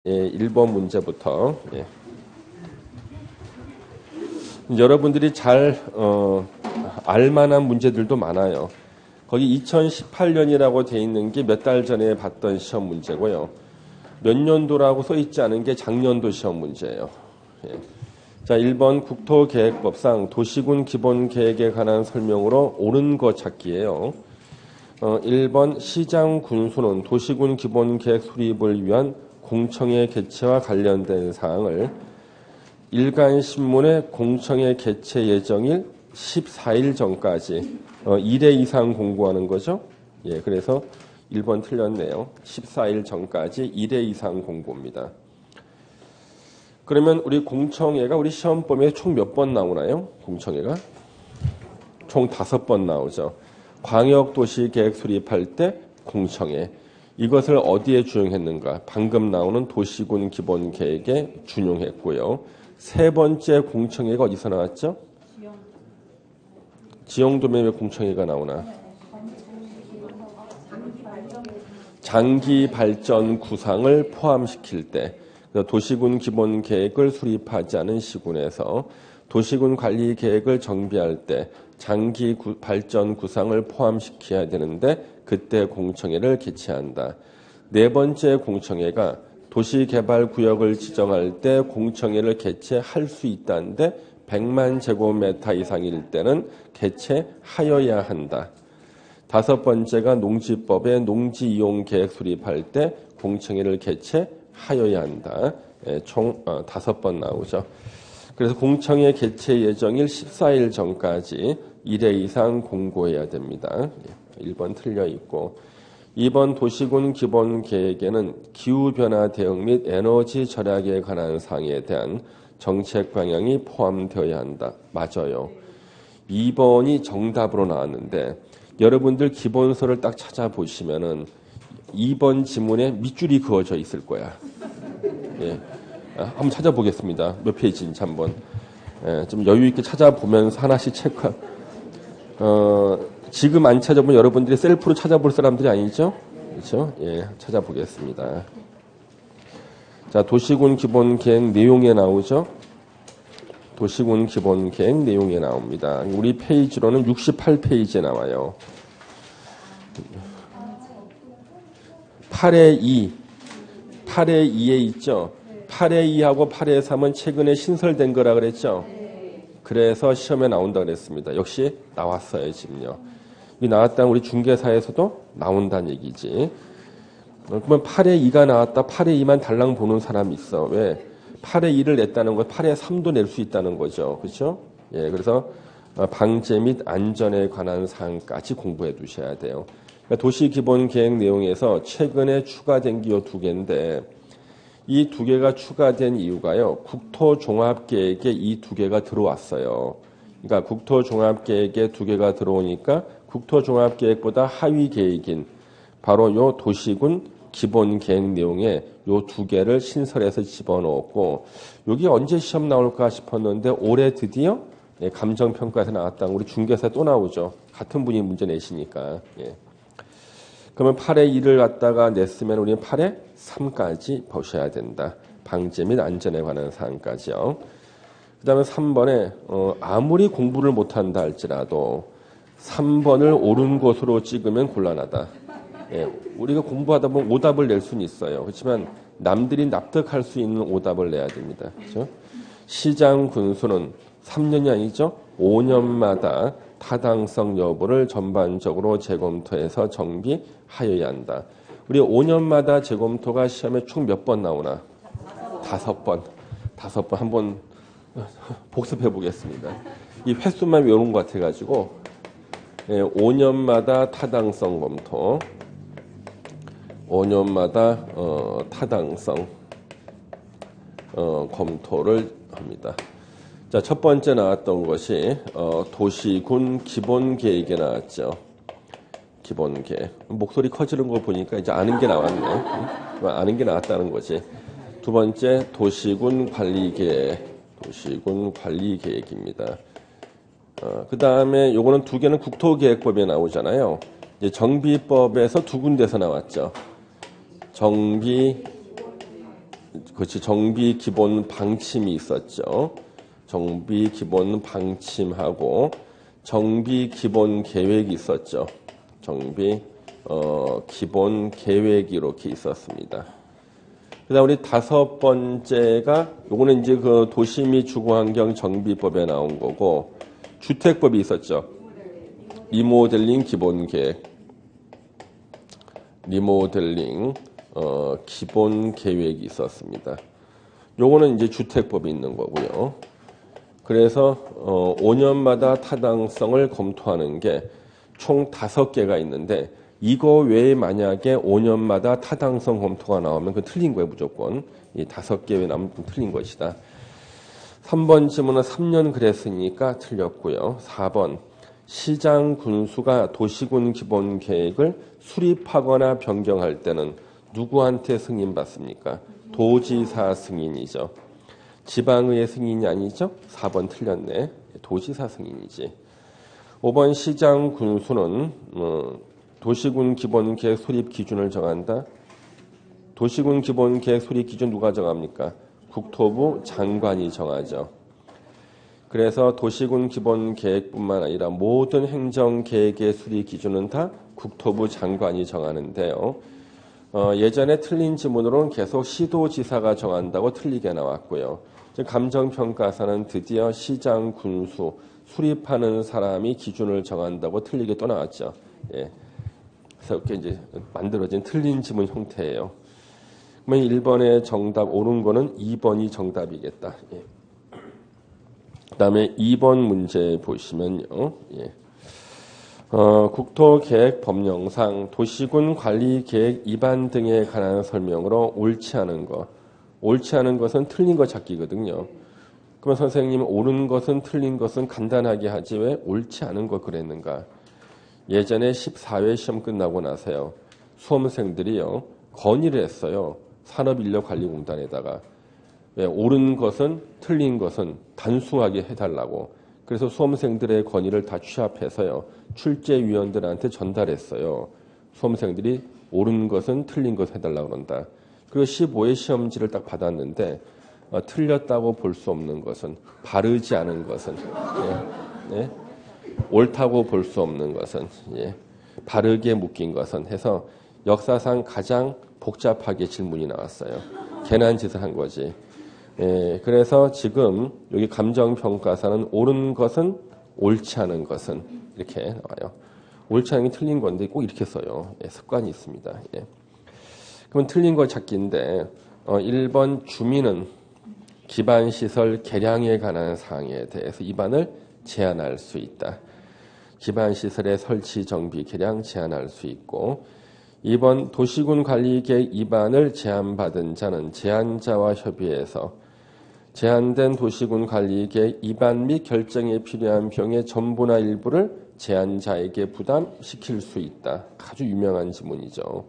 예, 1번 문제부터. 예. 여러분들이 잘 알만한 문제들도 많아요. 거기 2018년이라고 돼 있는 게 몇 달 전에 봤던 시험 문제고요. 몇 년도라고 써 있지 않은 게 작년도 시험 문제예요. 예. 자, 1번 국토계획법상 도시군 기본계획에 관한 설명으로 옳은 거 찾기예요. 1번 시장 군수는 도시군 기본계획 수립을 위한 공청회 개최와 관련된 사항을 일간신문에 공청회 개최 예정일 14일 전까지 1회 이상 공고하는 거죠. 예, 그래서 1번 틀렸네요. 14일 전까지 1회 이상 공고입니다. 그러면 우리 공청회가 우리 시험범위에 총 몇 번 나오나요? 공청회가? 총 5번 나오죠. 광역도시계획 수립할 때 공청회. 이것을 어디에 준용했는가? 방금 나오는 도시군 기본계획에 준용했고요. 세 번째 공청회가 어디서 나왔죠? 지형도면에 왜 공청회가 나오나? 장기발전 구상을 포함시킬 때 도시군 기본계획을 수립하지 않은 시군에서 도시군 관리계획을 정비할 때 장기 발전 구상을 포함시켜야 되는데 그때 공청회를 개최한다. 네 번째 공청회가 도시개발구역을 지정할 때 공청회를 개최할 수 있다는데 100만 제곱미터 이상일 때는 개최하여야 한다. 다섯 번째가 농지법에 농지이용계획 수립할 때 공청회를 개최하여야 한다. 총 5번 나오죠. 그래서 공청회 개최 예정일 14일 전까지 1회 이상 공고해야 됩니다. 1번 틀려 있고 2번 도시군 기본계획에는 기후변화 대응 및 에너지 절약에 관한 사항에 대한 정책 방향이 포함되어야 한다. 맞아요. 2번이 정답으로 나왔는데 여러분들 기본서를 딱 찾아보시면은 2번 지문에 밑줄이 그어져 있을 거야. 예. 한번 찾아보겠습니다. 몇 페이지인지 한번. 좀 여유 있게 찾아보면서 하나씩 체크. 지금 안 찾아보면 여러분들이 셀프로 찾아볼 사람들이 아니죠? 그렇죠? 예, 찾아보겠습니다. 자, 도시군 기본계획 내용에 나오죠? 도시군 기본계획 내용에 나옵니다. 우리 페이지로는 68페이지에 나와요. 8의 2. 8의 2에 있죠? 8의 2하고 8의 3은 최근에 신설된 거라 그랬죠? 그래서 시험에 나온다 그랬습니다. 역시 나왔어요, 지금요. 이 나왔다는 우리 중개사에서도 나온다는 얘기지. 그러면 8의 2가 나왔다, 8의 2만 달랑 보는 사람이 있어. 왜? 8의 2를 냈다는 거, 8의 3도 낼 수 있다는 거죠. 그렇죠? 예, 그래서 방제 및 안전에 관한 사항까지 공부해 두셔야 돼요. 그러니까 도시기본계획 내용에서 최근에 추가된 게 이 두 개인데 이 두 개가 추가된 이유가요. 국토종합계획에 이 두 개가 들어왔어요. 그러니까 국토종합계획에 두 개가 들어오니까 국토종합계획보다 하위 계획인 바로 요 도시군 기본계획 내용에 요 두 개를 신설해서 집어넣었고 여기 언제 시험 나올까 싶었는데 올해 드디어 감정평가에서 나왔다. 우리 중개사 또 나오죠. 같은 분이 문제 내시니까. 예. 그러면 8의 2를 갖다가 냈으면 우리는 8의 3까지 보셔야 된다. 방제 및 안전에 관한 사항까지요. 그 다음에 3번에 아무리 공부를 못한다 할지라도 3번을 옳은 것으로 찍으면 곤란하다. 예, 우리가 공부하다 보면 오답을 낼 수는 있어요. 그렇지만 남들이 납득할 수 있는 오답을 내야 됩니다. 그렇죠? 시장 군수는 3년이 아니죠. 5년마다 타당성 여부를 전반적으로 재검토해서 정비하여야 한다. 우리 5년마다 재검토가 시험에 총 몇 번 나오나? 5번. 5번 한번 복습해 보겠습니다. 이 횟수만 외운 것 같아가지고 5년마다 타당성 검토. 5년마다 타당성 검토를 합니다. 자, 첫 번째 나왔던 것이 도시군 기본계획에 나왔죠. 기본계획. 목소리 커지는 거 보니까 이제 아는 게 나왔네. 아는 게 나왔다는 거지. 두 번째 도시군 관리계획. 도시군 관리계획입니다. 그 다음에 요거는 두 개는 국토계획법에 나오잖아요. 이제 정비법에서 두 군데서 나왔죠. 정비 그렇지. 정비 기본 방침이 있었죠. 정비 기본 방침하고 정비 기본 계획이 있었죠. 정비 기본 계획이 이렇게 있었습니다. 그다음 우리 다섯 번째가 요거는 이제 그 도시및 주거환경 정비법에 나온 거고 주택법이 있었죠. 리모델링 기본 계획, 리모델링 기본 계획이 있었습니다. 요거는 이제 주택법이 있는 거고요. 그래서 5년마다 타당성을 검토하는 게 총 5개가 있는데 이거 외에 만약에 5년마다 타당성 검토가 나오면 그 틀린 거예요, 무조건. 이 5개 외에 나오면 틀린 것이다. 3번 질문은 3년 그랬으니까 틀렸고요. 4번 시장 군수가 도시군 기본 계획을 수립하거나 변경할 때는 누구한테 승인받습니까? 도지사 승인이죠. 지방의회 승인이 아니죠? 4번 틀렸네. 도지사 승인이지. 5번 시장 군수는 도시군 기본계획 수립 기준을 정한다. 도시군 기본계획 수립 기준 누가 정합니까? 국토부 장관이 정하죠. 그래서 도시군 기본계획뿐만 아니라 모든 행정계획의 수립 기준은 다 국토부 장관이 정하는데요. 예전에 틀린 지문으로는 계속 시도지사가 정한다고 틀리게 나왔고요. 감정평가사는 드디어 시장 군수 수립하는 사람이 기준을 정한다고 틀리게 또 나왔죠. 예. 그래서 이렇게 이제 만들어진 틀린 지문 형태예요. 그러면 1번의 정답 옳은 거는 2번이 정답이겠다. 예. 그다음에 2번 문제 보시면요. 예. 국토계획 법령상 도시군 관리계획 위반 등에 관한 설명으로 옳지 않은 것. 옳지 않은 것은 틀린 거 찾기거든요. 그러면 선생님 옳은 것은 틀린 것은 간단하게 하지 왜 옳지 않은 거 그랬는가. 예전에 14회 시험 끝나고 나서요. 수험생들이요. 건의를 했어요. 산업인력관리공단에다가. 왜 옳은 것은 틀린 것은 단순하게 해달라고. 그래서 수험생들의 건의를 다 취합해서요. 출제위원들한테 전달했어요. 수험생들이 옳은 것은 틀린 것 해달라고 그런다. 그리고 15회 시험지를 딱 받았는데 틀렸다고 볼 수 없는 것은 바르지 않은 것은 예, 예, 옳다고 볼 수 없는 것은 예, 바르게 묶인 것은 해서 역사상 가장 복잡하게 질문이 나왔어요. 괜한 짓을 한 거지. 예, 그래서 지금 여기 감정평가사는 옳은 것은 옳지 않은 것은 이렇게 나와요. 옳지 않은 게 틀린 건데 꼭 이렇게 써요. 예, 습관이 있습니다. 예. 그럼 틀린 거 찾기인데 1번 주민은 기반시설 개량에 관한 사항에 대해서 위반을 제한할 수 있다. 기반시설의 설치, 정비, 개량 제한할 수 있고 2번 도시군 관리계획 위반을 제한받은 자는 제한자와 협의해서 제한된 도시군 관리계획 위반 및 결정에 필요한 비용의 전부나 일부를 제한자에게 부담시킬 수 있다. 아주 유명한 지문이죠.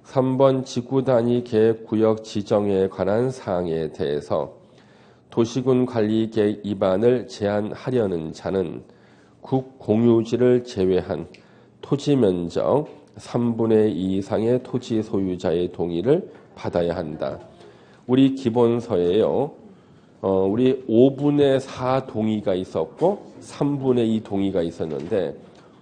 3번 지구단위 계획구역 지정에 관한 사항에 대해서 도시군 관리계획 위반을 제한하려는 자는 국공유지를 제외한 토지 면적 3분의 2 이상의 토지 소유자의 동의를 받아야 한다. 우리 기본서에요. 우리 5분의 4 동의가 있었고 3분의 2 동의가 있었는데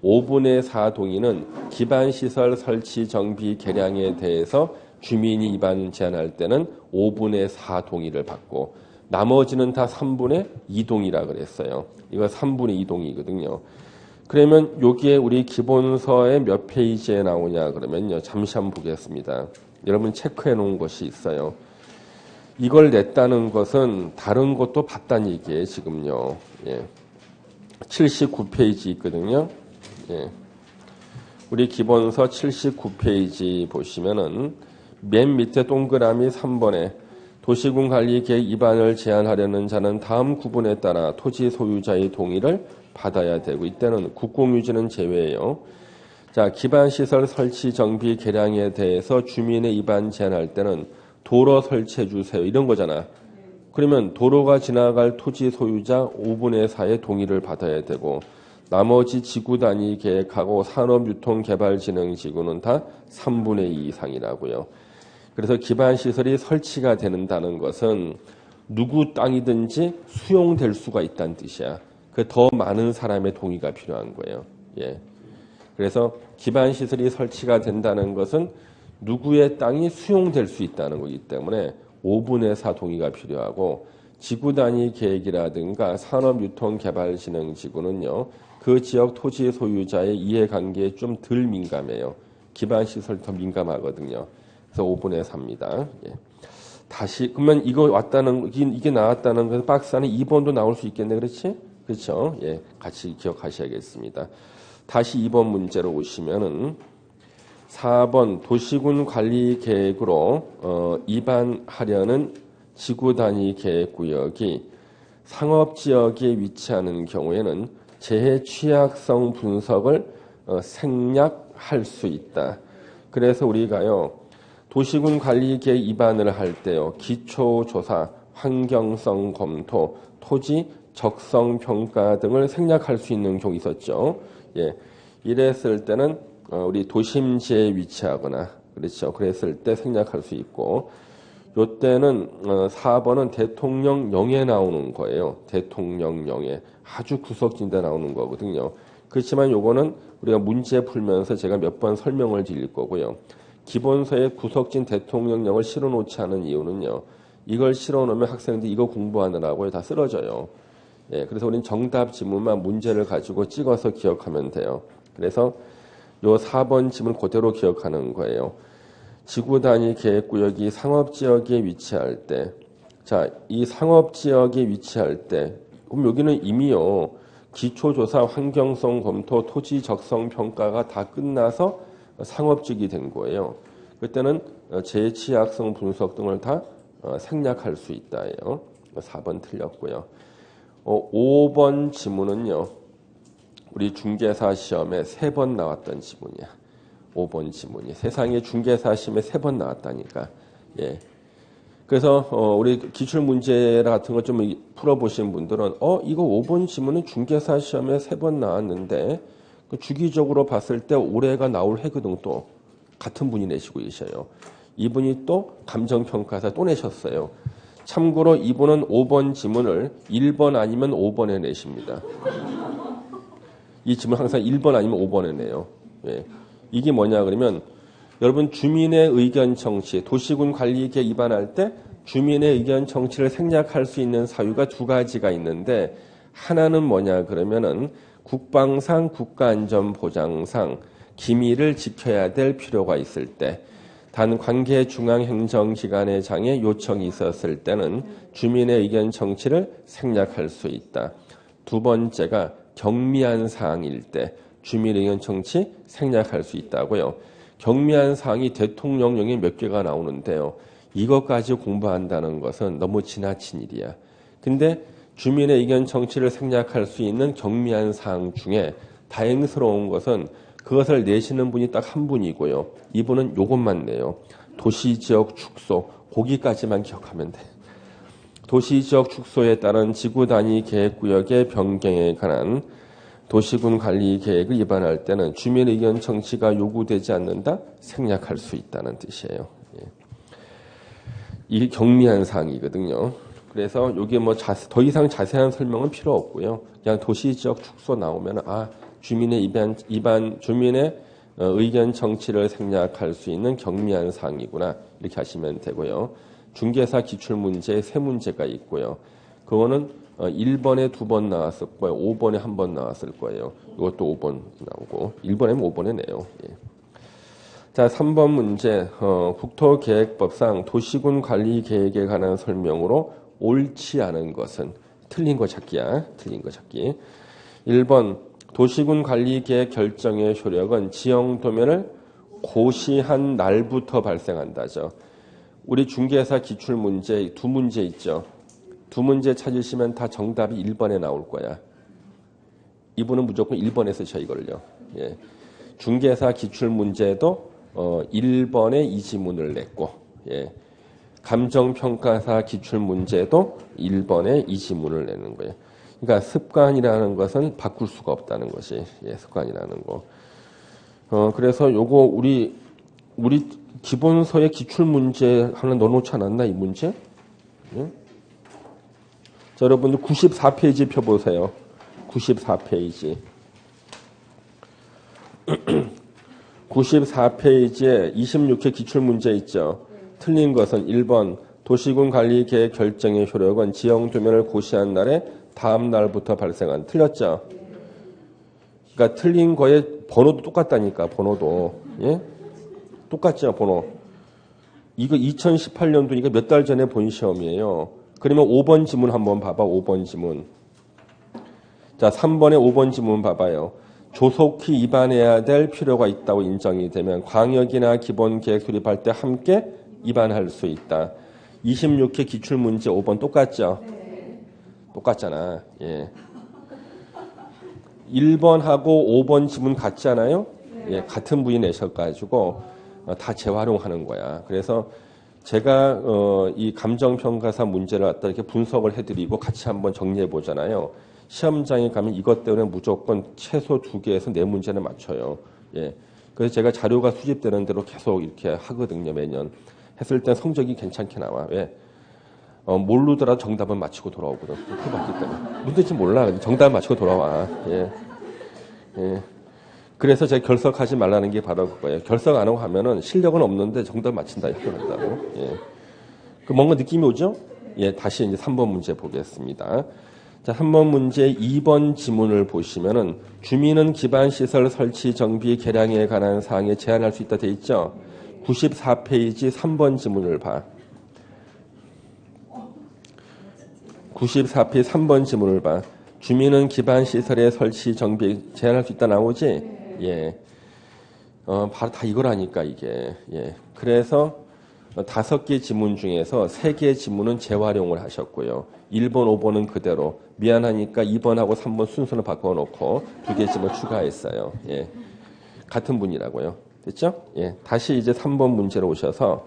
5분의 4 동의는 기반시설 설치 정비 개량에 대해서 주민이 위반 제한할 때는 5분의 4 동의를 받고 나머지는 다 3분의 2 동의라 그랬어요. 이거 3분의 2 동의거든요. 그러면 여기에 우리 기본서에 몇 페이지에 나오냐 그러면요. 잠시 한번 보겠습니다. 여러분 체크해 놓은 것이 있어요. 이걸 냈다는 것은 다른 것도 봤다는 얘기예요. 지금요. 예. 79페이지 있거든요. 예. 우리 기본서 79페이지 보시면은 맨 밑에 동그라미 3번에 도시군 관리 계획 위반을 제한하려는 자는 다음 구분에 따라 토지 소유자의 동의를 받아야 되고 이때는 국공유지는 제외예요. 자, 기반시설 설치 정비 개량에 대해서 주민의 위반 제한할 때는 도로 설치해 주세요. 이런 거잖아. 그러면 도로가 지나갈 토지 소유자 5분의 4의 동의를 받아야 되고 나머지 지구 단위 계획하고 산업유통개발진흥지구는 다 3분의 2 이상이라고요. 그래서 기반시설이 설치가 된다는 것은 누구 땅이든지 수용될 수가 있다는 뜻이야. 그 더 많은 사람의 동의가 필요한 거예요. 예. 그래서 기반시설이 설치가 된다는 것은 누구의 땅이 수용될 수 있다는 거기 때문에 5분의 4 동의가 필요하고 지구 단위 계획이라든가 산업유통개발진흥지구는요. 그 지역 토지 소유자의 이해관계에 좀 덜 민감해요. 기반시설이 더 민감하거든요. 그래서 5분의 4입니다. 예. 다시 그러면 이거 왔다는 이게 나왔다는 것은 박스 안에 2번도 나올 수 있겠네. 그렇지? 그렇죠? 예. 같이 기억하셔야겠습니다. 다시 2번 문제로 오시면은 4번 도시군 관리 계획으로 입안하려는 지구 단위 계획 구역이 상업 지역에 위치하는 경우에는 재해 취약성 분석을 생략할 수 있다. 그래서 우리가요. 도시군 관리 계획 입안을 할 때요. 기초조사, 환경성 검토, 토지 적성 평가 등을 생략할 수 있는 경우 있었죠. 예. 이랬을 때는 우리 도심지에 위치하거나 그렇죠. 그랬을 때 생략할 수 있고 요때는 4번은 대통령령에 나오는 거예요. 대통령령에 아주 구석진 데 나오는 거거든요. 그렇지만 요거는 우리가 문제 풀면서 제가 몇 번 설명을 드릴 거고요. 기본서에 구석진 대통령령을 실어놓지 않은 이유는요. 이걸 실어놓으면 학생들이 이거 공부하느라고 다 쓰러져요. 예, 그래서 우리는 정답 지문만 문제를 가지고 찍어서 기억하면 돼요. 그래서 요 4번 지문 그대로 기억하는 거예요. 지구 단위 계획구역이 상업지역에 위치할 때, 자, 이 상업지역에 위치할 때, 그럼 여기는 이미요, 기초조사, 환경성 검토, 토지 적성 평가가 다 끝나서 상업지역이 된 거예요. 그때는 재취약성 분석 등을 다 생략할 수 있다예요. 4번 틀렸고요. 5번 지문은요. 우리 중개사 시험에 3번 나왔던 지문이야. 5번 지문이. 세상에 중개사 시험에 3번 나왔다니까. 예. 그래서 우리 기출문제 같은 거 좀 풀어보신 분들은 이거 5번 지문은 중개사 시험에 3번 나왔는데 그 주기적으로 봤을 때 올해가 나올 해거든 또 같은 분이 내시고 계셔요. 이분이 또 감정평가사 또 내셨어요. 참고로 이분은 5번 지문을 1번 아니면 5번에 내십니다. 이 지문 항상 1번 아니면 5번에 내요. 예. 이게 뭐냐 그러면 여러분 주민의 의견 청취, 도시군 관리계획 입안할 때 주민의 의견 청취를 생략할 수 있는 사유가 2가지가 있는데 하나는 뭐냐 그러면은 국방상 국가안전보장상 기밀을 지켜야 될 필요가 있을 때 단 관계 중앙행정기관의 장에 요청이 있었을 때는 주민의 의견 청취를 생략할 수 있다. 2번째가 경미한 사항일 때 주민의 의견 청취 생략할 수 있다고요. 경미한 사항이 대통령령에 몇 개가 나오는데요. 이것까지 공부한다는 것은 너무 지나친 일이야. 근데 주민의 의견 청취를 생략할 수 있는 경미한 사항 중에 다행스러운 것은 그것을 내시는 분이 딱 한 분이고요. 이분은 요것만 내요. 도시지역 축소, 거기까지만 기억하면 돼. 도시지역 축소에 따른 지구 단위 계획구역의 변경에 관한 도시군 관리 계획을 위반할 때는 주민 의견 청취가 요구되지 않는다? 생략할 수 있다는 뜻이에요. 예. 이게 경미한 사항이거든요. 그래서 이게 뭐 더 이상 자세한 설명은 필요 없고요. 그냥 도시지역 축소 나오면 주민의 주민의 의견 청취를 생략할 수 있는 경미한 사항이구나 이렇게 하시면 되고요. 중개사 기출문제에 3문제가 있고요. 그거는 1번에 2번 나왔을 거예요. 5번에 1번 나왔을 거예요. 이것도 5번 나오고 1번에는 5번에 내요. 예. 자, 3번 문제 국토계획법상 도시군 관리 계획에 관한 설명으로 옳지 않은 것은 틀린 거 찾기야. 틀린 거 찾기. 1번 도시군 관리 계획 결정의 효력은 지형 도면을 고시한 날부터 발생한다죠. 우리 중개사 기출 문제 2문제 있죠. 2문제 찾으시면 다 정답이 1번에 나올 거야. 이분은 무조건 1번에 쓰셔 이걸요. 예. 중개사 기출 문제도 1번에 이 지문을 냈고, 예. 감정평가사 기출 문제도 1번에 이 지문을 내는 거예요. 그러니까 습관이라는 것은 바꿀 수가 없다는 것이 습관이라는 거. 그래서 요거 우리 기본서의 기출문제 하나 넣어놓지 않았나, 이 문제? 예? 자, 여러분들 94페이지 펴보세요. 94페이지. 94페이지에 26회 기출문제 있죠. 틀린 것은 1번 도시군 관리 계획 결정의 효력은 지형 도면을 고시한 날에 다음 날부터 발생한. 틀렸죠? 그러니까 틀린 거에 번호도 똑같다니까, 번호도. 예? 똑같죠, 번호. 이거 2018년도니까 몇 달 전에 본 시험이에요. 그러면 5번 지문 한번 봐봐, 5번 지문. 자, 3번에 5번 지문 봐봐요. 조속히 입안해야 될 필요가 있다고 인정이 되면 광역이나 기본계획 수립할 때 함께 입안할 수 있다. 26회 기출문제 5번 똑같죠? 똑같잖아. 예. 1번하고 5번 지문 같지 않아요? 예, 같은 부위 내셔가지고 다 재활용하는 거야. 그래서 제가 이 감정평가사 문제를 갖다 이렇게 분석을 해드리고 같이 한번 정리해 보잖아요. 시험장에 가면 이것 때문에 무조건 최소 2개에서 4문제는 맞춰요. 예. 그래서 제가 자료가 수집되는 대로 계속 이렇게 하거든요, 매년. 했을 때 성적이 괜찮게 나와. 왜? 모르더라도 정답은 맞히고 돌아오거든. 그렇게 봤기 때문에. 뭔지 몰라. 정답 맞히고 돌아와. 예. 예. 그래서 제가 결석하지 말라는 게 바로 그거예요. 결석 안 하고 하면은 실력은 없는데 정답 맞힌다 이렇게 한다고. 예. 그 뭔가 느낌이 오죠? 예. 다시 이제 3번 문제 보겠습니다. 자, 3번 문제 2번 지문을 보시면은 주민은 기반시설 설치 정비 개량에 관한 사항에 제한할 수 있다 돼 있죠? 94페이지 3번 지문을 봐. 94페이지 3번 지문을 봐. 주민은 기반시설의 설치 정비 제한할 수 있다 나오지? 예. 바로 다 이거라니까, 이게. 예. 그래서 5개 지문 중에서 3개 지문은 재활용을 하셨고요. 1번, 5번은 그대로. 미안하니까 2번하고 3번 순서를 바꿔놓고 2개 지문 추가했어요. 예. 같은 분이라고요. 됐죠? 예. 다시 이제 3번 문제로 오셔서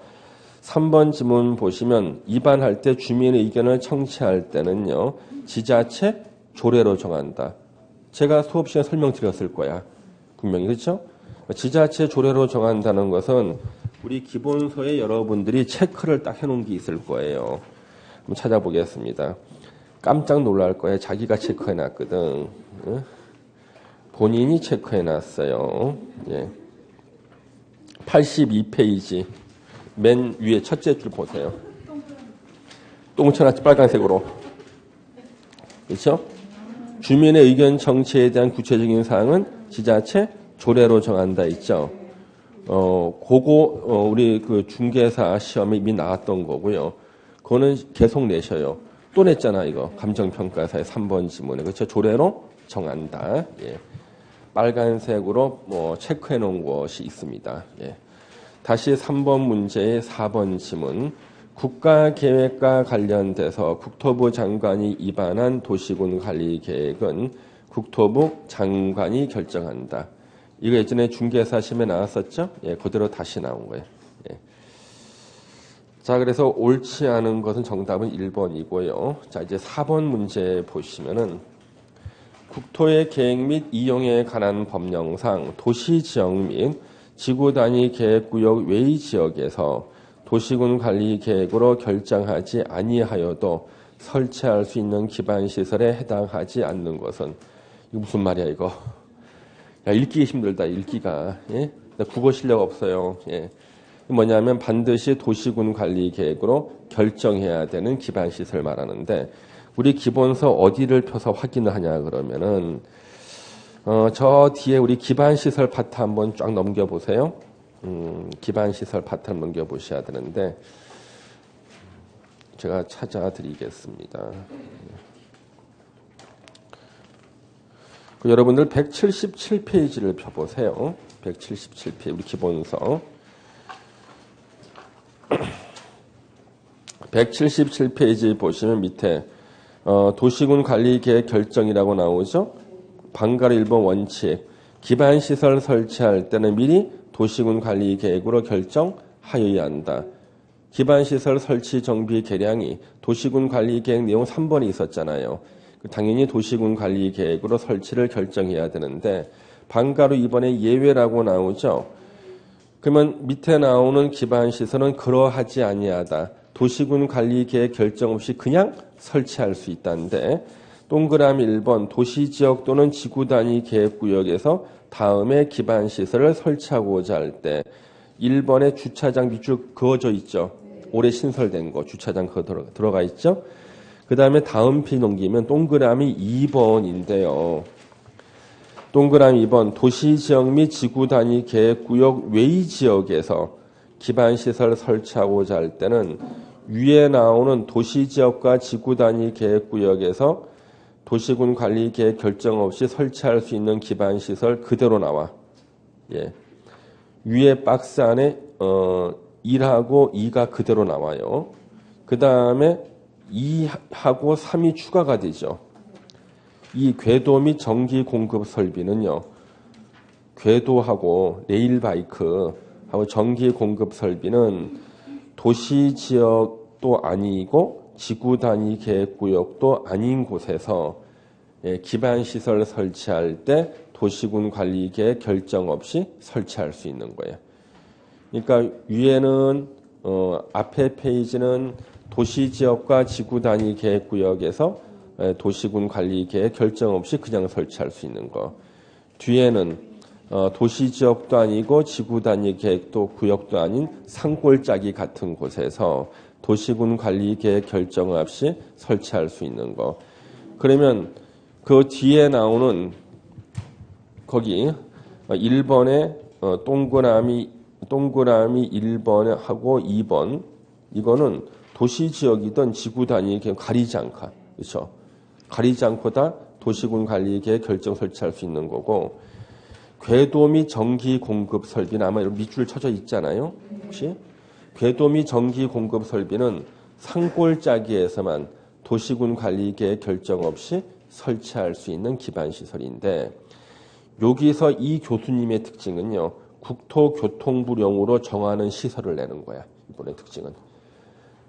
3번 지문 보시면 입안할 때 주민의 의견을 청취할 때는요. 지자체 조례로 정한다. 제가 수업 시간에 설명드렸을 거야. 분명히. 그렇죠? 지자체 조례로 정한다는 것은 우리 기본서에 여러분들이 체크를 딱 해놓은 게 있을 거예요. 한번 찾아보겠습니다. 깜짝 놀랄 거예요. 자기가 체크해놨거든. 본인이 체크해놨어요. 예. 82페이지 맨 위에 첫째 줄 보세요. 똥 쳐놨지 빨간색으로. 그렇죠? 주민의 의견 청취에 대한 구체적인 사항은 지자체 조례로 정한다 있죠. 그거 우리 그 중개사 시험에 이미 나왔던 거고요. 그거는 계속 내셔요. 또 냈잖아 이거 감정평가사의 3번 지문에. 그렇죠? 조례로 정한다. 예. 빨간색으로 뭐 체크해 놓은 것이 있습니다. 예. 다시 3번 문제의 4번 지문. 국가계획과 관련돼서 국토부 장관이 입안한 도시군 관리 계획은 국토부 장관이 결정한다. 이거 예전에 중개사 시험에 나왔었죠? 예, 그대로 다시 나온 거예요. 예. 자, 그래서 옳지 않은 것은 정답은 1번이고요. 자, 이제 4번 문제 보시면은 국토의 계획 및 이용에 관한 법령상 도시지역 및 지구단위 계획구역 외의 지역에서 도시군 관리 계획으로 결정하지 아니하여도 설치할 수 있는 기반시설에 해당하지 않는 것은. 이거 무슨 말이야 이거. 야, 읽기 힘들다 읽기가. 예? 국어 실력 없어요. 예. 뭐냐면 반드시 도시군 관리 계획으로 결정해야 되는 기반시설 말하는데 우리 기본서 어디를 펴서 확인을 하냐 그러면은 저 뒤에 우리 기반시설 파트 한번 쫙 넘겨보세요. 기반시설 파트 한번 넘겨보셔야 되는데 제가 찾아드리겠습니다. 여러분들 177페이지를 펴보세요. 177페이지 우리 기본서 177페이지 보시면 밑에 도시군 관리계획 결정이라고 나오죠. 방가로 1번 원칙 기반시설 설치할 때는 미리 도시군 관리계획으로 결정하여야 한다. 기반시설 설치 정비 개량이 도시군 관리계획 내용 3번이 있었잖아요. 당연히 도시군 관리계획으로 설치를 결정해야 되는데 방가로 2번에 예외라고 나오죠. 그러면 밑에 나오는 기반시설은 그러하지 아니하다. 도시군 관리 계획 결정 없이 그냥 설치할 수 있다는데 동그라미 1번 도시지역 또는 지구단위 계획구역에서 다음에 기반시설을 설치하고자 할 때 1번에 주차장 밑줄 그어져 있죠. 올해 신설된 거 주차장 그거 들어가 있죠. 그 다음에 다음 피 넘기면 동그라미 2번인데요. 동그라미 2번 도시지역 및 지구단위 계획구역 외의 지역에서 기반시설 설치하고자 할 때는 위에 나오는 도시지역과 지구단위 계획구역에서 도시군 관리 계획 결정 없이 설치할 수 있는 기반시설 그대로 나와. 예. 위에 박스 안에 1하고 2가 그대로 나와요. 그 다음에 2하고 3이 추가가 되죠. 이 궤도 및 전기 공급 설비는요. 궤도하고 레일바이크하고 전기 공급 설비는 도시 지역도 아니고 지구 단위 계획구역도 아닌 곳에서 기반시설 설치할 때 도시군 관리 계획 결정 없이 설치할 수 있는 거예요. 그러니까 위에는 앞에 페이지는 도시 지역과 지구 단위 계획구역에서 도시군 관리 계획 결정 없이 그냥 설치할 수 있는 거. 뒤에는 도시 지역도 아니고 지구 단위 계획도 구역도 아닌 산골짜기 같은 곳에서 도시군 관리 계획 결정 없이 설치할 수 있는 거. 그러면 그 뒤에 나오는 거기 1번에 동그라미 1번하고 2번 이거는 도시 지역이든 지구 단위 계획 가리지 않고 그렇죠. 가리지 않고 다 도시군 관리 계획 결정 설치할 수 있는 거고 궤도 및 전기 공급 설비는 아마 밑줄 쳐져 있잖아요. 혹시 궤도 및 전기 공급 설비는 산골짜기에서만 도시군 관리 계획 결정 없이 설치할 수 있는 기반 시설인데 여기서 이 교수님의 특징은요. 국토교통부령으로 정하는 시설을 내는 거야. 이번의 특징은.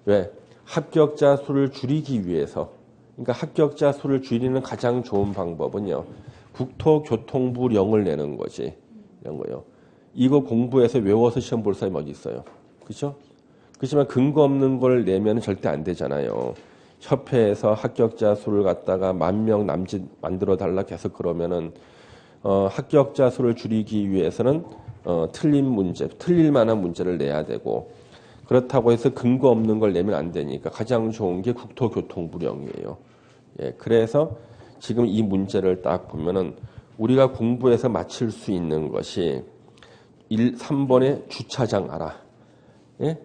왜? 합격자 수를 줄이기 위해서. 그러니까 합격자 수를 줄이는 가장 좋은 방법은요. 국토교통부령을 내는 거지. 이런 거요. 이거 공부해서 외워서 시험 볼 사람이 어디 있어요. 그렇죠? 그렇지만 근거 없는 걸 내면 절대 안 되잖아요. 협회에서 합격자 수를 갖다가 10,000명 남짓 만들어 달라 계속 그러면은 합격자 수를 줄이기 위해서는 틀릴 만한 문제를 내야 되고 그렇다고 해서 근거 없는 걸 내면 안 되니까 가장 좋은 게 국토교통부령이에요. 예, 그래서 지금 이 문제를 딱 보면은 우리가 공부해서 맞힐 수 있는 것이 3번의 주차장 알아. 예?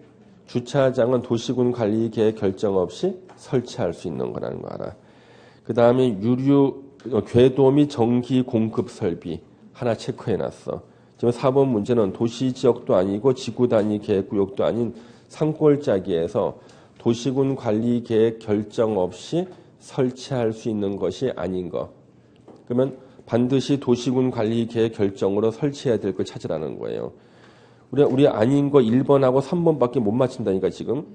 주차장은 도시군 관리 계획 결정 없이 설치할 수 있는 거라는 거 알아. 그 다음에 궤도 및 전기 공급 설비 하나 체크해놨어. 지금 4번 문제는 도시 지역도 아니고 지구 단위 계획구역도 아닌 산골짜기에서 도시군 관리 계획 결정 없이 설치할 수 있는 것이 아닌 거. 그러면 반드시 도시군 관리 계획 결정으로 설치해야 될 걸 찾으라는 거예요. 우리 아닌 거 1번하고 3번밖에 못 맞춘다니까 지금.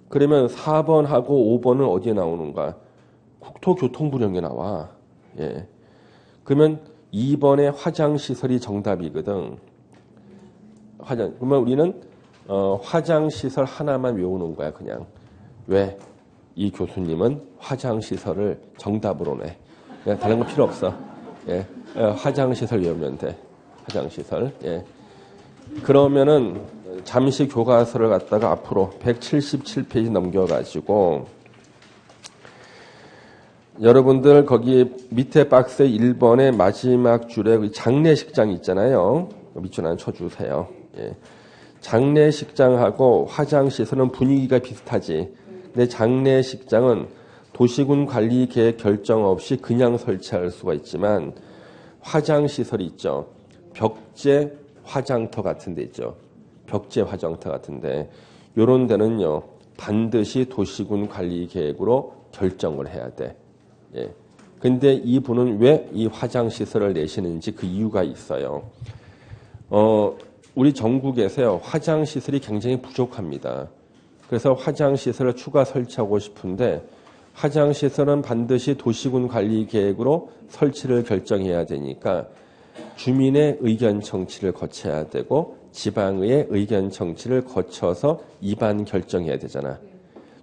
그러면 4번하고 5번은 어디에 나오는가? 국토교통부령에 나와. 예. 그러면 2번의 화장시설이 정답이거든. 그러면 우리는 화장시설 하나만 외우는 거야 그냥. 왜? 이 교수님은 화장시설을 정답으로 내. 그냥 다른 거 필요 없어. 예. 화장시설 외우면 돼. 화장시설. 예. 그러면은 잠시 교과서를 갖다가 앞으로 177페이지 넘겨가지고 여러분들 거기 밑에 박스 1번의 마지막 줄에 장례식장 있잖아요. 밑줄 하나 쳐주세요. 예. 장례식장하고 화장시설은 분위기가 비슷하지. 근데 장례식장은 도시군 관리 계획 결정 없이 그냥 설치할 수가 있지만 화장시설이 있죠. 벽제 화장터 같은 데 있죠. 벽제 화장터 같은데 이런 데는요. 반드시 도시군 관리 계획으로 결정을 해야 돼. 예. 근데 이분은 왜 이 화장시설을 내시는지 그 이유가 있어요. 우리 전국에서요. 화장시설이 굉장히 부족합니다. 그래서 화장시설을 추가 설치하고 싶은데 화장시설은 반드시 도시군 관리 계획으로 설치를 결정해야 되니까 주민의 의견 청취를 거쳐야 되고 지방의회 의견 청취를 거쳐서 입안 결정해야 되잖아.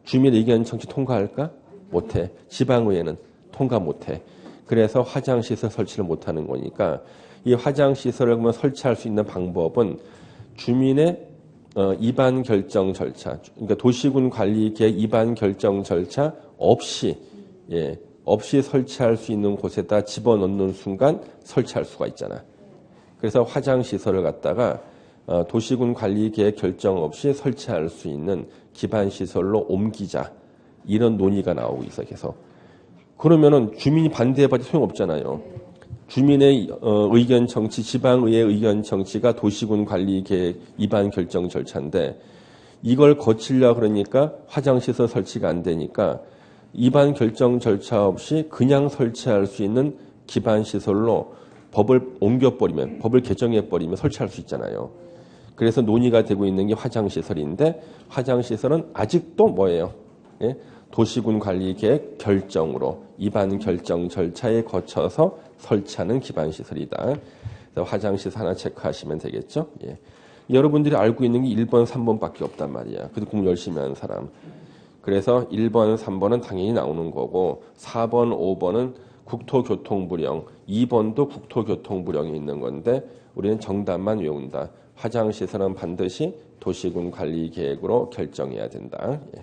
주민 의견 청취 통과할까? 못해. 지방의회는 통과 못해. 그래서 화장시설 설치를 못하는 거니까 이 화장시설을 그러면 설치할 수 있는 방법은 주민의 입안 결정 절차, 그러니까 도시군 관리계획 입안 결정 절차 없이 없이 설치할 수 있는 곳에다 집어넣는 순간 설치할 수가 있잖아. 그래서 화장시설을 갖다가 도시군 관리계획 결정 없이 설치할 수 있는 기반시설로 옮기자. 이런 논의가 나오고 있어 계속. 그러면은 주민이 반대해봐도 소용없잖아요. 주민의 의견 청취, 지방의회 의견 청취가 도시군 관리계획 입안 결정 절차인데 이걸 거치려고 그러니까 화장시설 설치가 안 되니까 입안 결정 절차 없이 그냥 설치할 수 있는 기반시설로 법을 옮겨버리면, 법을 개정해버리면 설치할 수 있잖아요. 그래서 논의가 되고 있는 게 화장시설인데 화장시설은 아직도 뭐예요? 예? 도시군 관리계획 결정으로 입안 결정 절차에 거쳐서 설치하는 기반시설이다. 화장시설 하나 체크하시면 되겠죠? 예. 여러분들이 알고 있는 게 1번, 3번밖에 없단 말이야. 그래도 공부 열심히 하는 사람. 그래서 1번, 3번은 당연히 나오는 거고 4번, 5번은 국토교통부령, 2번도 국토교통부령이 있는 건데 우리는 정답만 외운다. 화장시설은 반드시 도시군 관리계획으로 결정해야 된다. 예.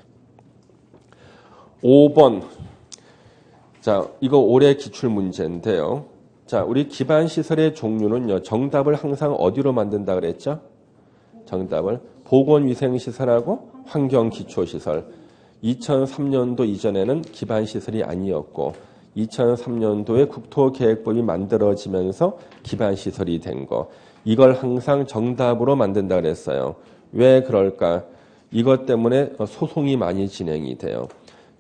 5번. 자, 이거 올해 기출문제인데요. 자, 우리 기반시설의 종류는요, 정답을 항상 어디로 만든다 그랬죠? 정답을 보건위생시설하고 환경기초시설. 2003년도 이전에는 기반시설이 아니었고 2003년도에 국토계획법이 만들어지면서 기반시설이 된 거. 이걸 항상 정답으로 만든다 그랬어요. 왜 그럴까? 이것 때문에 소송이 많이 진행이 돼요.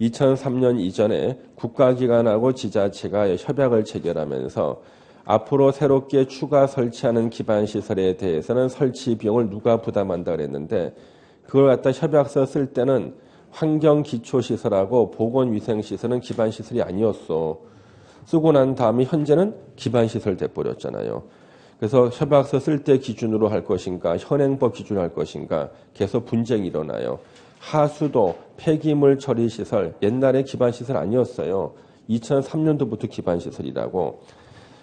2003년 이전에 국가기관하고 지자체가 협약을 체결하면서 앞으로 새롭게 추가 설치하는 기반시설에 대해서는 설치 비용을 누가 부담한다 그랬는데 그걸 갖다 협약서 쓸 때는 환경기초시설하고 보건위생시설은 기반시설이 아니었어. 쓰고 난 다음에 현재는 기반시설 돼버렸잖아요. 그래서 협약서 쓸 때 기준으로 할 것인가 현행법 기준으로 할 것인가 계속 분쟁이 일어나요. 하수도, 폐기물 처리시설, 옛날에 기반시설 아니었어요. 2003년도부터 기반시설이라고.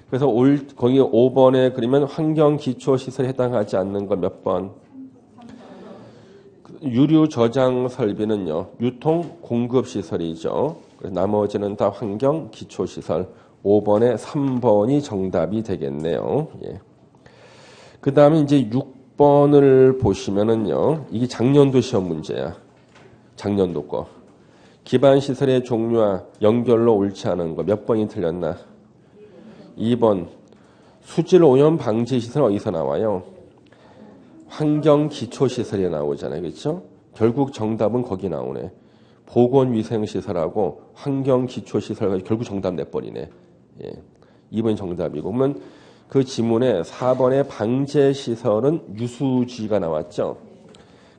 그래서 거기 5번에 그러면 환경기초시설에 해당하지 않는 거 몇 번? 유류 저장 설비는요. 유통 공급 시설이죠. 나머지는 다 환경 기초 시설. 5번에 3번이 정답이 되겠네요. 예. 그다음에 이제 6번을 보시면은요. 이게 작년도 시험 문제야. 작년도 거. 기반 시설의 종류와 연결로 옳지 않은 거 몇 번이 틀렸나? 2번. 수질 오염 방지 시설 어디서 나와요? 환경기초시설이 나오잖아요. 그렇죠? 결국 정답은 거기 나오네. 보건위생시설하고 환경기초시설 결국 정답 내버리네. 예. 2번이 정답이고 그러면 그 지문에 4번의 방제시설은 유수지가 나왔죠.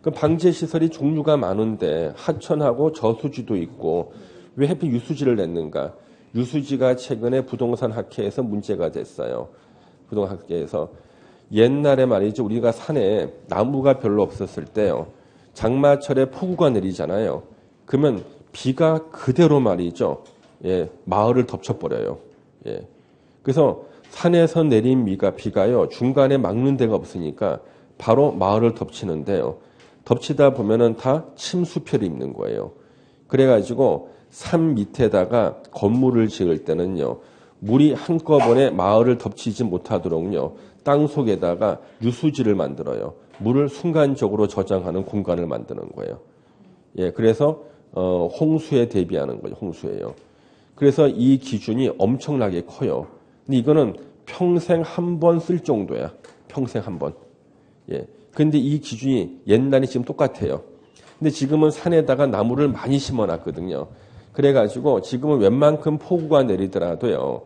그 방제시설이 종류가 많은데 하천하고 저수지도 있고 왜 하필 유수지를 냈는가? 유수지가 최근에 부동산 학회에서 문제가 됐어요. 부동산 학회에서 옛날에 말이죠. 우리가 산에 나무가 별로 없었을 때요. 장마철에 폭우가 내리잖아요. 그러면 비가 그대로 말이죠. 예, 마을을 덮쳐버려요. 예. 그래서 산에서 내린 비가요. 중간에 막는 데가 없으니까 바로 마을을 덮치는데요. 덮치다 보면은 다 침수표를 입는 거예요. 그래가지고 산 밑에다가 건물을 지을 때는요. 물이 한꺼번에 마을을 덮치지 못하도록요. 땅 속에다가 유수지를 만들어요. 물을 순간적으로 저장하는 공간을 만드는 거예요. 예, 그래서 홍수에 대비하는 거죠. 홍수예요. 그래서 이 기준이 엄청나게 커요. 근데 이거는 평생 한 번 쓸 정도야. 평생 한 번. 예. 근데 이 기준이 옛날에 지금 똑같아요. 근데 지금은 산에다가 나무를 많이 심어놨거든요. 그래가지고 지금은 웬만큼 폭우가 내리더라도요.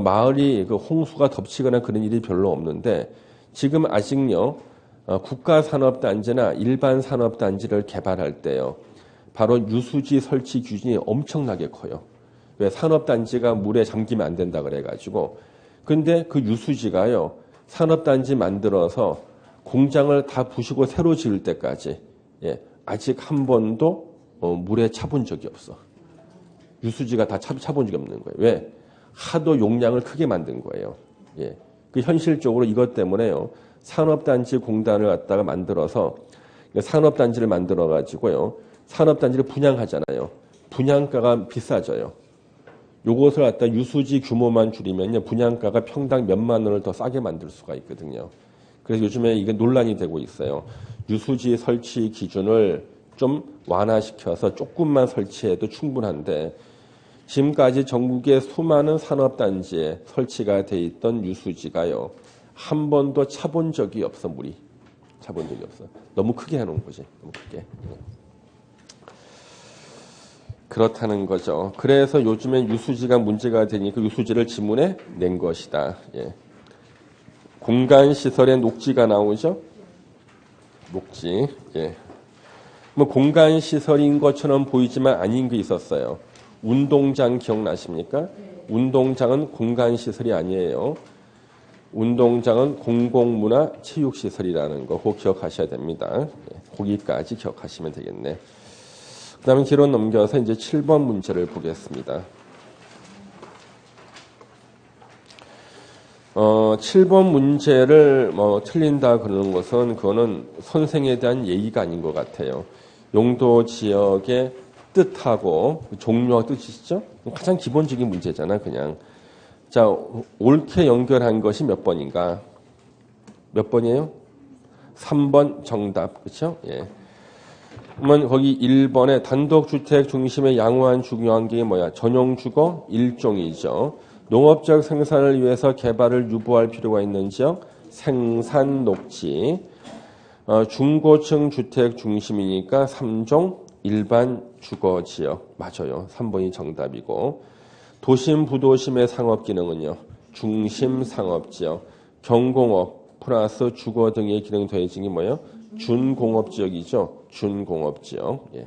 마을이 그 홍수가 덮치거나 그런 일이 별로 없는데 지금 아직요. 국가산업단지나 일반산업단지를 개발할 때요. 바로 유수지 설치 기준이 엄청나게 커요. 왜 산업단지가 물에 잠기면 안 된다 그래가지고. 근데 그 유수지가요. 산업단지 만들어서 공장을 다 부수고 새로 지을 때까지 예, 아직 한 번도 물에 차본 적이 없어. 유수지가 다 차본 적이 없는 거예요. 왜? 하도 용량을 크게 만든 거예요. 예. 그 현실적으로 이것 때문에요. 산업단지 공단을 갖다가 만들어서 산업단지를 만들어 가지고요. 산업단지를 분양하잖아요. 분양가가 비싸져요. 요것을 갖다 유수지 규모만 줄이면요. 분양가가 평당 몇만 원을 더 싸게 만들 수가 있거든요. 그래서 요즘에 이게 논란이 되고 있어요. 유수지 설치 기준을 좀 완화시켜서 조금만 설치해도 충분한데 지금까지 전국의 수많은 산업단지에 설치가 돼 있던 유수지가요. 한 번도 차본 적이 없어, 물이. 차본 적이 없어. 너무 크게 해놓은 거지. 너무 크게. 그렇다는 거죠. 그래서 요즘에 유수지가 문제가 되니까 유수지를 지문에 낸 것이다. 예. 공간시설에 녹지가 나오죠. 녹지. 예. 뭐 공간시설인 것처럼 보이지만 아닌 게 있었어요. 운동장 기억나십니까? 운동장은 공간시설이 아니에요. 운동장은 공공문화 체육시설이라는 거 꼭 기억하셔야 됩니다. 거기까지 기억하시면 되겠네. 그 다음에 뒤로 넘겨서 이제 7번 문제를 보겠습니다. 7번 문제를 뭐 틀린다 그러는 것은 그거는 선생에 대한 예의가 아닌 것 같아요. 용도 지역의 뜻하고 종류와 뜻이시죠? 가장 기본적인 문제잖아, 그냥. 자, 옳게 연결한 것이 몇 번인가? 몇 번이에요? 3번 정답, 그렇죠? 예. 그러면 거기 1번에 단독주택 중심의 양호한 주거 환경이 뭐야? 전용주거 1종이죠. 농업적 생산을 위해서 개발을 유보할 필요가 있는 지역, 생산녹지. 중고층 주택 중심이니까 3종 일반 주거지역. 맞아요. 3번이 정답이고. 도심, 부도심의 상업기능은요. 중심상업지역, 경공업 플러스 주거 등의 기능 더해진 게 뭐예요? 준공업지역이죠. 준공업지역. 예.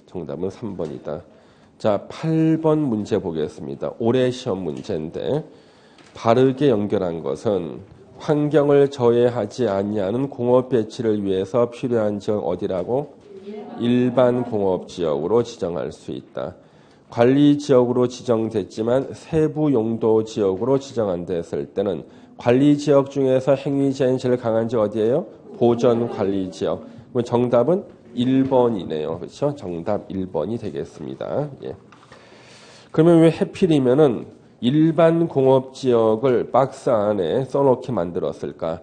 정답은 3번이다. 자, 8번 문제 보겠습니다. 올해 시험 문제인데 바르게 연결한 것은 환경을 저해하지 아니하는 공업 배치를 위해서 필요한 지역 어디라고? 일반 공업지역으로 지정할 수 있다. 관리지역으로 지정됐지만 세부 용도 지역으로 지정 안 됐을 때는 관리지역 중에서 행위자인 제일 강한 지역 어디예요? 보전관리지역. 그럼 정답은 1번이네요. 그렇죠? 정답 1번이 되겠습니다. 예. 그러면 왜 해필이면은 일반 공업지역을 박스 안에 써놓게 만들었을까?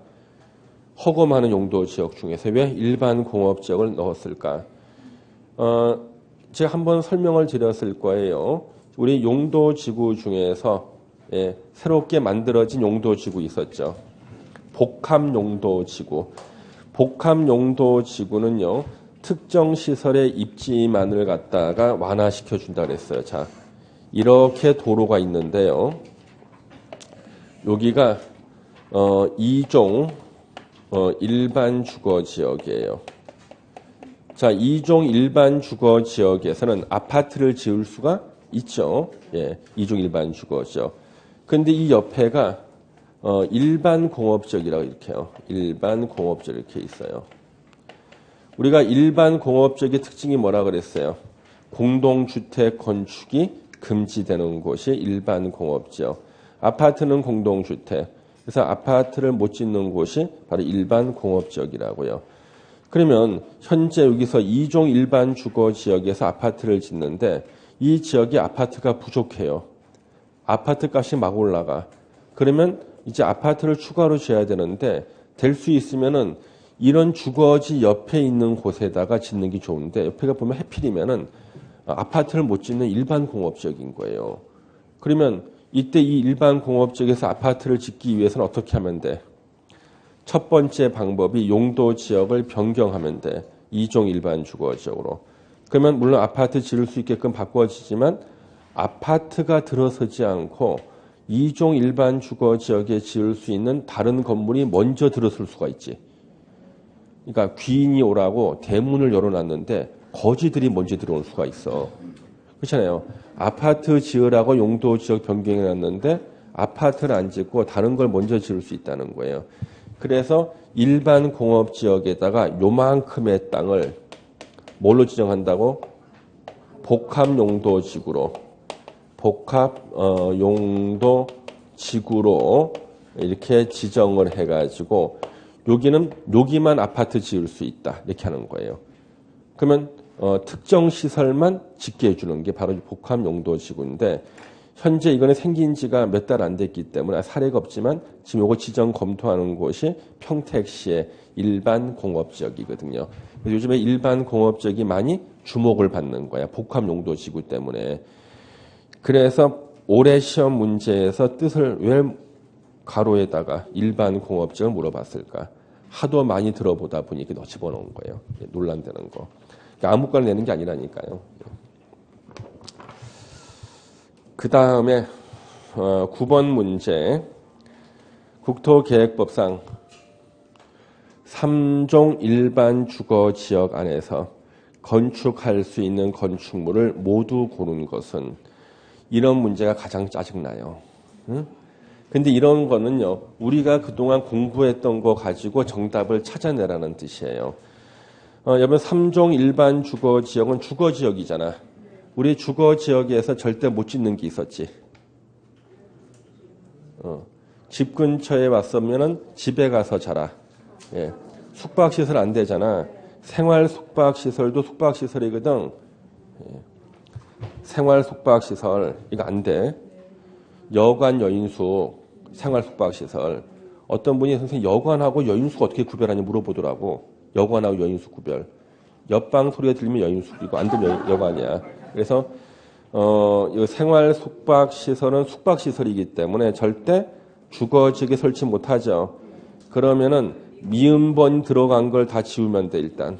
허가하는 용도 지역 중에서 왜 일반 공업지역을 넣었을까? 제가 한번 설명을 드렸을 거예요. 우리 용도지구 중에서 예, 새롭게 만들어진 용도지구 있었죠. 복합용도지구. 복합용도지구는요. 특정 시설의 입지만을 갖다가 완화시켜 준다 그랬어요. 자, 이렇게 도로가 있는데요. 여기가 2종 일반 주거 지역이에요. 자, 2종 일반 주거 지역에서는 아파트를 지을 수가 있죠. 예, 2종 일반 주거 지역. 근데 이 옆에가 일반 공업지역이라고 이렇게 해요. 일반 공업지역 이렇게 있어요. 우리가 일반 공업지역의 특징이 뭐라 그랬어요? 공동주택 건축이 금지되는 곳이 일반 공업지역. 아파트는 공동주택. 그래서 아파트를 못 짓는 곳이 바로 일반 공업지역이라고요. 그러면 현재 여기서 2종 일반 주거지역에서 아파트를 짓는데 이 지역이 아파트가 부족해요. 아파트 값이 막 올라가. 그러면 이제 아파트를 추가로 지어야 되는데 될 수 있으면은 이런 주거지 옆에 있는 곳에다가 짓는 게 좋은데 옆에가 보면 해필이면은 아파트를 못 짓는 일반 공업지역인 거예요. 그러면 이때 이 일반 공업지역에서 아파트를 짓기 위해서는 어떻게 하면 돼? 첫 번째 방법이 용도 지역을 변경하면 돼. 2종 일반 주거지역으로. 그러면 물론 아파트 지을 수 있게끔 바꿔지지만 아파트가 들어서지 않고 2종 일반 주거지역에 지을 수 있는 다른 건물이 먼저 들어설 수가 있지. 그러니까 귀인이 오라고 대문을 열어놨는데 거지들이 먼저 들어올 수가 있어. 그렇잖아요. 아파트 지으라고 용도 지역 변경해놨는데 아파트를 안 짓고 다른 걸 먼저 지을 수 있다는 거예요. 그래서 일반 공업지역에다가 요만큼의 땅을 뭘로 지정한다고? 복합용도지구로 복합용도지구로 이렇게 지정을 해가지고 여기만 아파트 지을 수 있다 이렇게 하는 거예요. 그러면 특정 시설만 짓게 해주는 게 바로 복합용도지구인데 현재 이거는 생긴 지가 몇 달 안 됐기 때문에 사례가 없지만 지금 이거 지정 검토하는 곳이 평택시의 일반 공업지역이거든요. 그래서 요즘에 일반 공업지역이 많이 주목을 받는 거야. 복합용도지구 때문에. 그래서 올해 시험 문제에서 뜻을 왜 가로에다가 일반 공업지역을 물어봤을까? 하도 많이 들어보다 보니 이렇게 집어넣은 거예요. 논란되는 거. 그러니까 아무거나 내는 게 아니라니까요. 그 다음에 9번 문제. 국토계획법상 3종 일반 주거지역 안에서 건축할 수 있는 건축물을 모두 고른 것은 이런 문제가 가장 짜증나요. 응? 근데 이런 거는요, 우리가 그동안 공부했던 거 가지고 정답을 찾아내라는 뜻이에요. 여러분, 3종 일반 주거지역은 주거지역이잖아. 우리 주거지역에서 절대 못 짓는 게 있었지. 집 근처에 왔으면은 집에 가서 자라. 예. 숙박시설 안 되잖아. 생활 숙박시설도 숙박시설이거든. 예. 생활 숙박시설, 이거 안 돼. 여관, 여인숙, 생활 숙박시설. 어떤 분이 선생님 여관하고 여인숙 어떻게 구별하냐 물어보더라고. 여관하고 여인숙 구별. 옆방 소리가 들리면 여인숙이고 안 들리면 여관이야. 그래서 이 생활 숙박시설은 숙박시설이기 때문에 절대 주거지역에 설치 못하죠. 그러면은 미음번 들어간 걸 다 지우면 돼 일단.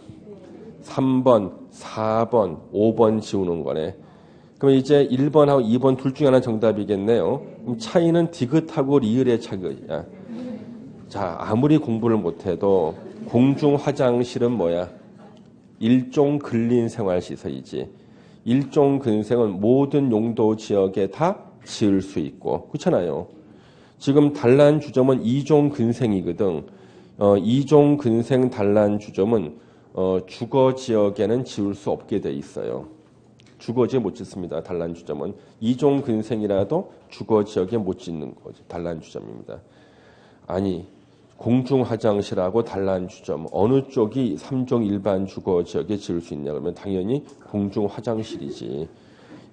3번, 4번, 5번 지우는 거네. 그럼 이제 1번하고 2번 둘 중에 하나 정답이겠네요. 그럼 차이는 디귿하고 리을의 차이야. 자, 아무리 공부를 못해도 공중 화장실은 뭐야? 일종 근린 생활시설이지. 일종 근생은 모든 용도 지역에 다 지을 수 있고. 그렇잖아요. 지금 단란 주점은 2종 근생이거든. 2종 근생 단란 주점은 주거 지역에는 지을 수 없게 돼 있어요. 주거지에 못 짓습니다. 단란 주점은 2종 근생이라도 주거 지역에 못 짓는 거죠. 단란 주점입니다. 아니 공중 화장실하고 단란 주점 어느 쪽이 3종 일반 주거 지역에 지을 수 있냐 그러면 당연히 공중 화장실이지.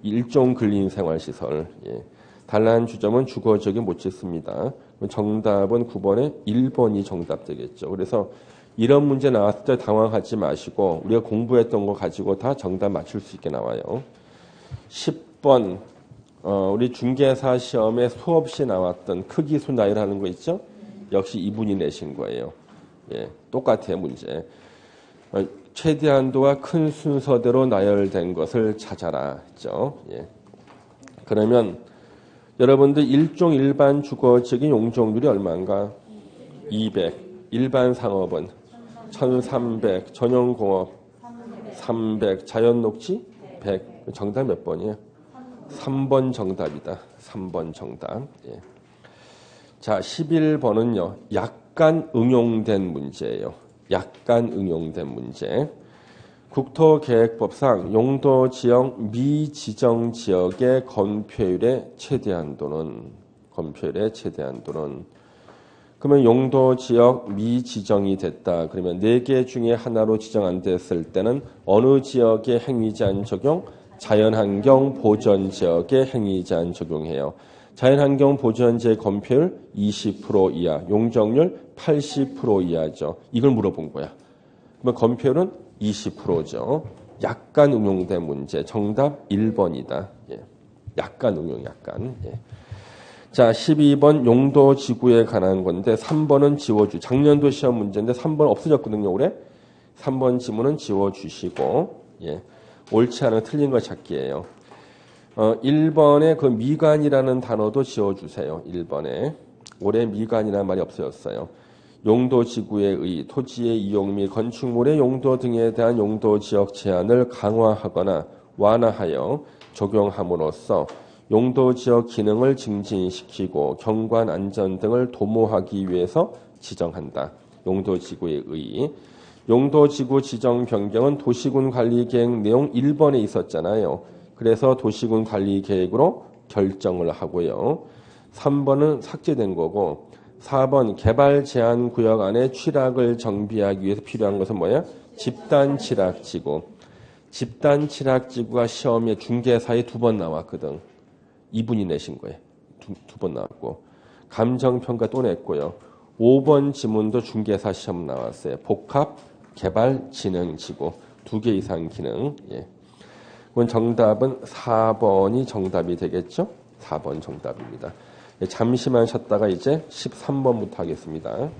일종 근린 생활 시설. 예. 단란 주점은 주거 지역에 못 짓습니다. 정답은 9번에 1번이 정답 되겠죠. 그래서 이런 문제 나왔을 때 당황하지 마시고 우리가 공부했던 거 가지고 다 정답 맞출 수 있게 나와요. 10번 우리 중개사 시험에 수없이 나왔던 크기수 나열하는 거 있죠? 역시 이분이 내신 거예요. 예, 똑같아요 문제. 최대한도와 큰 순서대로 나열된 것을 찾아라 했죠. 예. 그러면 여러분들 일종 일반 주거지역의 용적률이 얼마인가? 200. 일반 상업은 1300. 전용공업 300. 자연녹지 100. 정답 몇 번이에요? 3번 정답이다. 3번 정답. 예. 자, 11번은요. 약간 응용된 문제예요. 약간 응용된 문제. 국토계획법상 용도지역 미지정 지역의 건폐율의 최대한도는 그러면 용도지역 미지정이 됐다. 그러면 4개 중에 하나로 지정 안 됐을 때는 어느 지역에 행위제한 적용? 자연환경 보전지역에 행위제한 적용해요. 자연환경 보전지의 건폐율 20% 이하, 용적률 80% 이하죠. 이걸 물어본 거야. 그러면 건폐율은 20%죠. 약간 응용된 문제. 정답 1번이다. 예. 약간 응용, 약간. 예. 자, 12번 용도지구에 관한 건데 3번은 지워주. 작년도 시험 문제인데 3번 없어졌거든요, 올해. 3번 지문은 지워주시고, 예. 옳지 않은 틀린 거 찾기예요. 1번에 그 미관이라는 단어도 지워주세요. 1번에. 올해 미관이라는 말이 없어졌어요. 용도지구에 의 토지의 이용 및 건축물의 용도 등에 대한 용도지역 제한을 강화하거나 완화하여 적용함으로써 용도지역 기능을 증진시키고 경관 안전 등을 도모하기 위해서 지정한다. 용도지구의 의. 용도지구 지정 변경은 도시군 관리계획 내용 1번에 있었잖아요. 그래서 도시군 관리계획으로 결정을 하고요. 3번은 삭제된 거고 4번 개발 제한 구역 안에 취락을 정비하기 위해서 필요한 것은 뭐야? 집단 취락지구. 집단 취락지구가 시험에 중개사에 2번 나왔거든. 이분이 내신 거예요. 두 번 나왔고. 감정평가 또 냈고요. 5번 지문도 중개사 시험 나왔어요. 복합 개발 진흥지구 2개 이상 기능. 예. 그건 정답은 4번이 정답이 되겠죠? 4번 정답입니다. 예, 잠시만 쉬었다가 이제 13번부터 하겠습니다.